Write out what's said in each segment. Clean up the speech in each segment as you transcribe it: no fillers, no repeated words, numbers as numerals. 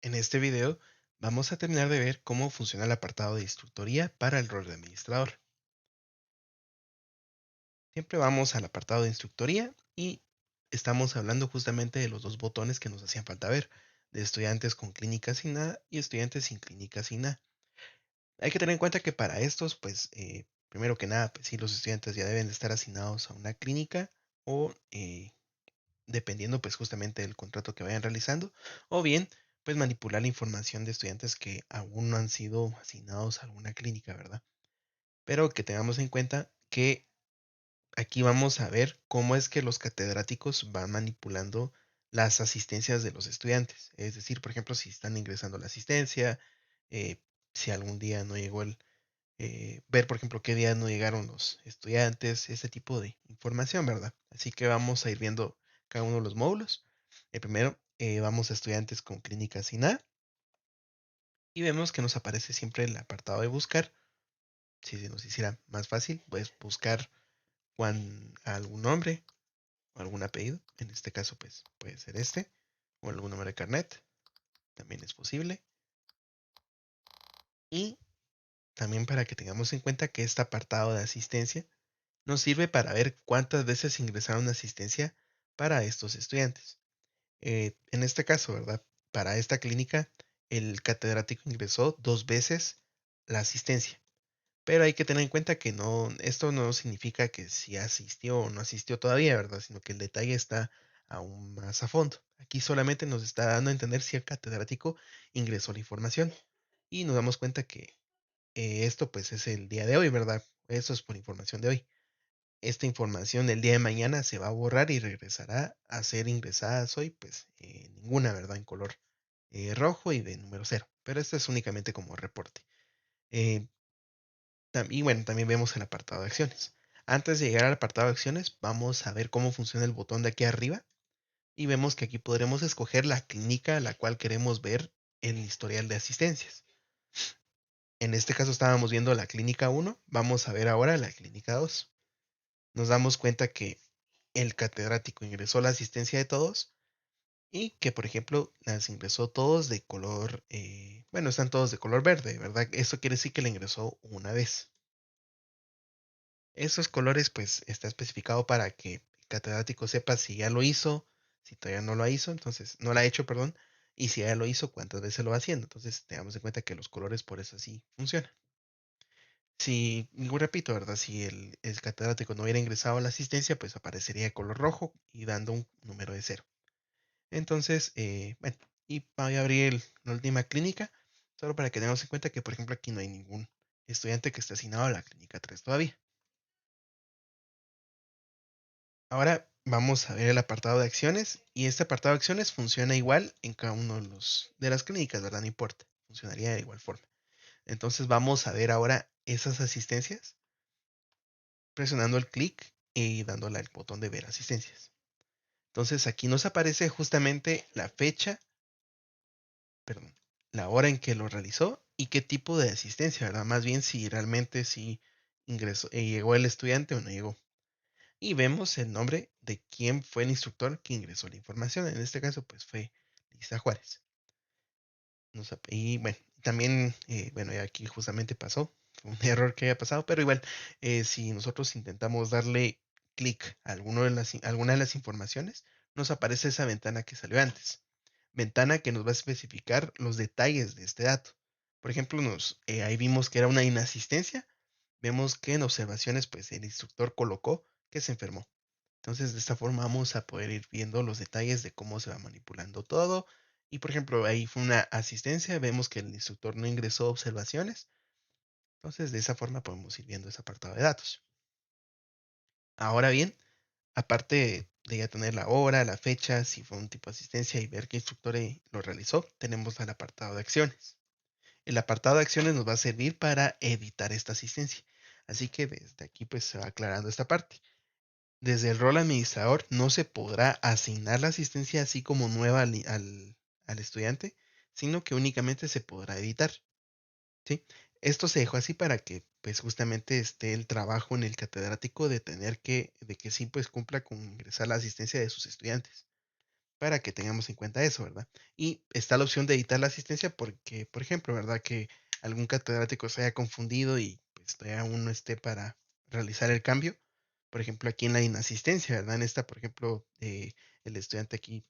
En este video vamos a terminar de ver cómo funciona el apartado de instructoría para el rol de administrador. Siempre vamos al apartado de instructoría y estamos hablando justamente de los dos botones que nos hacían falta ver, de estudiantes con clínica asignada y estudiantes sin clínica asignada. Hay que tener en cuenta que para estos, pues, primero que nada, pues sí, los estudiantes ya deben de estar asignados a una clínica o dependiendo pues justamente del contrato que vayan realizando, o bien pues manipular la información de estudiantes que aún no han sido asignados a alguna clínica, ¿verdad? Pero que tengamos en cuenta que aquí vamos a ver cómo es que los catedráticos van manipulando las asistencias de los estudiantes. Es decir, por ejemplo, si están ingresando la asistencia, eh, si algún día no llegó ver, por ejemplo, qué día no llegaron los estudiantes, ese tipo de información, ¿verdad? Así que vamos a ir viendo cada uno de los módulos. El primero, vamos a estudiantes con clínica sin A y vemos que nos aparece siempre el apartado de buscar. Si se nos hiciera más fácil, pues buscar algún nombre o algún apellido. En este caso, pues puede ser este o algún número de carnet. También es posible. Y también para que tengamos en cuenta que este apartado de asistencia nos sirve para ver cuántas veces ingresaron asistencia para estos estudiantes. En este caso, ¿verdad? Para esta clínica, el catedrático ingresó 2 veces la asistencia. Pero hay que tener en cuenta que esto no significa que si asistió o no asistió todavía, ¿verdad? Sino que el detalle está aún más a fondo. Aquí solamente nos está dando a entender si el catedrático ingresó la información. Y nos damos cuenta que esto pues es el día de hoy, ¿verdad? Eso es por información de hoy. Esta información el día de mañana se va a borrar y regresará a ser ingresadas hoy, pues ninguna, ¿verdad? En color rojo y de número cero. Pero esto es únicamente como reporte. Eh, y bueno, también vemos el apartado de acciones. Antes de llegar al apartado de acciones, vamos a ver cómo funciona el botón de aquí arriba. Y vemos que aquí podremos escoger la clínica a la cual queremos ver el historial de asistencias. En este caso estábamos viendo la clínica 1, vamos a ver ahora la clínica 2. Nos damos cuenta que el catedrático ingresó la asistencia de todos y que, por ejemplo, las ingresó todos de color, bueno, están todos de color verde, ¿verdad? Eso quiere decir que la ingresó una vez. Esos colores, pues, está especificado para que el catedrático sepa si ya lo hizo, si todavía no lo hizo, entonces, no lo ha hecho, perdón, y si ya lo hizo, cuántas veces lo va haciendo. Entonces, tengamos en cuenta que los colores por eso así funcionan. Si, repito, ¿verdad? Si el catedrático no hubiera ingresado a la asistencia, pues aparecería de color rojo y dando un número de cero. Entonces, bueno, y voy a abrir la última clínica, solo para que tengamos en cuenta que, por ejemplo, aquí no hay ningún estudiante que esté asignado a la clínica 3 todavía. Ahora vamos a ver el apartado de acciones y este apartado de acciones funciona igual en cada uno de las clínicas, ¿verdad? No importa, funcionaría de igual forma. Entonces vamos a ver ahora esas asistencias presionando el clic y dándole al botón de ver asistencias. Entonces aquí nos aparece justamente la fecha, perdón, la hora en que lo realizó y qué tipo de asistencia, ¿verdad? Más bien si realmente si ingresó, llegó el estudiante o no llegó. Y vemos el nombre de quién fue el instructor que ingresó la información. En este caso, pues fue Lisa Juárez. Y bueno, también, bueno, y aquí justamente pasó, fue un error que haya pasado, pero igual, si nosotros intentamos darle clic a alguna de las informaciones, nos aparece esa ventana que salió antes. Ventana que nos va a especificar los detalles de este dato. Por ejemplo, ahí vimos que era una inasistencia. Vemos que en observaciones, pues el instructor colocó que se enfermó. Entonces, de esta forma vamos a poder ir viendo los detalles de cómo se va manipulando todo. Y por ejemplo, ahí fue una asistencia, vemos que el instructor no ingresó observaciones. Entonces, de esa forma podemos ir viendo ese apartado de datos. Ahora bien, aparte de ya tener la hora, la fecha, si fue un tipo de asistencia y ver qué instructor lo realizó, tenemos el apartado de acciones. El apartado de acciones nos va a servir para editar esta asistencia. Así que desde aquí pues se va aclarando esta parte. Desde el rol administrador no se podrá asignar la asistencia así como nueva al estudiante, sino que únicamente se podrá editar, ¿sí? Esto se dejó así para que pues justamente esté el trabajo en el catedrático de que sí pues cumpla con ingresar la asistencia de sus estudiantes. para que tengamos en cuenta eso, ¿verdad? Y está la opción de editar la asistencia porque, por ejemplo, ¿verdad? Que algún catedrático se haya confundido y pues todavía aún no esté para realizar el cambio. Por ejemplo, aquí en la inasistencia, ¿verdad? En esta, por ejemplo, el estudiante aquí,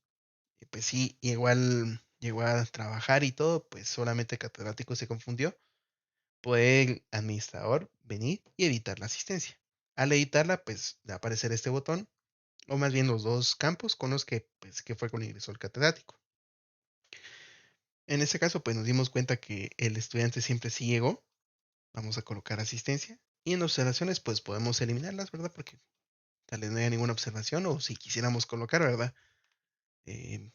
pues sí, igual llegó a trabajar y todo, pues solamente el catedrático se confundió. Puede el administrador venir y editar la asistencia. Al editarla, pues va a aparecer este botón, o más bien los dos campos con los que, pues, que fue con ingresó el catedrático. En este caso, pues nos dimos cuenta que el estudiante siempre sí llegó. Vamos a colocar asistencia. Y en observaciones, pues podemos eliminarlas, ¿verdad? Porque tal vez no haya ninguna observación o si quisiéramos colocar, ¿verdad? Eh,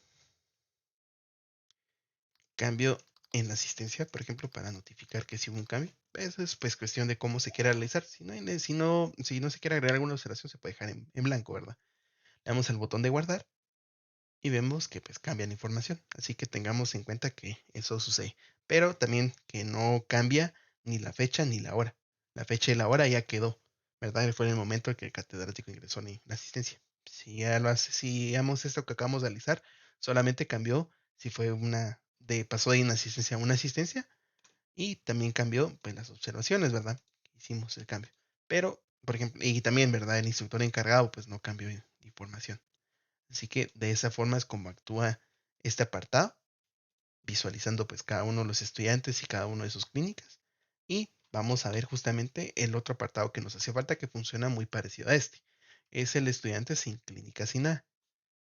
cambio en la asistencia, por ejemplo, para notificar que sí hubo un cambio. Eso es pues cuestión de cómo se quiera realizar. Si no se quiere agregar alguna observación, se puede dejar en blanco, ¿verdad? Le damos al botón de guardar y vemos que pues cambia la información. Así que tengamos en cuenta que eso sucede. Pero también que no cambia ni la fecha ni la hora. La fecha y la hora ya quedó, ¿verdad? Fue en el momento en que el catedrático ingresó en la asistencia. Si hagamos esto que acabamos de realizar, solamente cambió si fue pasó de inasistencia a una asistencia y también cambió pues las observaciones, ¿verdad? Hicimos el cambio. Pero, por ejemplo, y también, ¿verdad? El instructor encargado pues no cambió información. Así que de esa forma es como actúa este apartado, visualizando pues cada uno de los estudiantes y cada uno de sus clínicas. Y vamos a ver justamente el otro apartado que nos hace falta que funciona muy parecido a este. Es el estudiante sin clínica sin nada.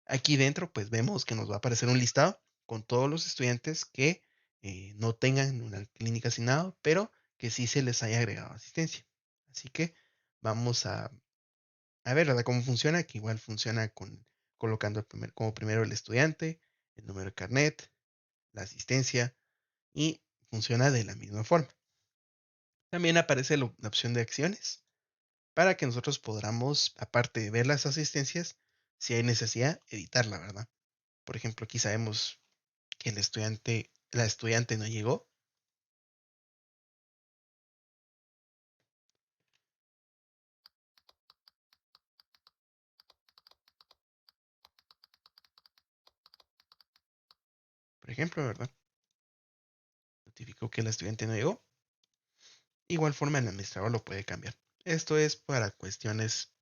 Aquí dentro pues vemos que nos va a aparecer un listado con todos los estudiantes que no tengan una clínica sin nada, pero que sí se les haya agregado asistencia. Así que vamos a ver, ¿verdad? Cómo funciona, que igual funciona colocando como primero el estudiante, el número de carnet, la asistencia y funciona de la misma forma. También aparece la opción de acciones para que nosotros podamos, aparte de ver las asistencias, si hay necesidad, editarla, ¿verdad? Por ejemplo, aquí sabemos que la estudiante no llegó. Por ejemplo, ¿verdad? Notificó que la estudiante no llegó. Igual forma el administrador lo puede cambiar. Esto es para cuestiones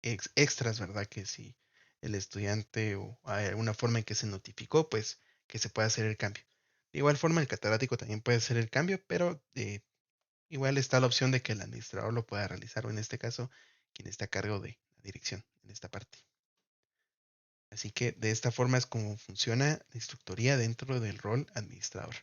extras, ¿verdad? Que si el estudiante o hay alguna forma en que se notificó, pues que se pueda hacer el cambio. De igual forma, el catedrático también puede hacer el cambio, pero igual está la opción de que el administrador lo pueda realizar, o en este caso, quien está a cargo de la dirección en esta parte. Así que de esta forma es como funciona la instructoría dentro del rol administrador.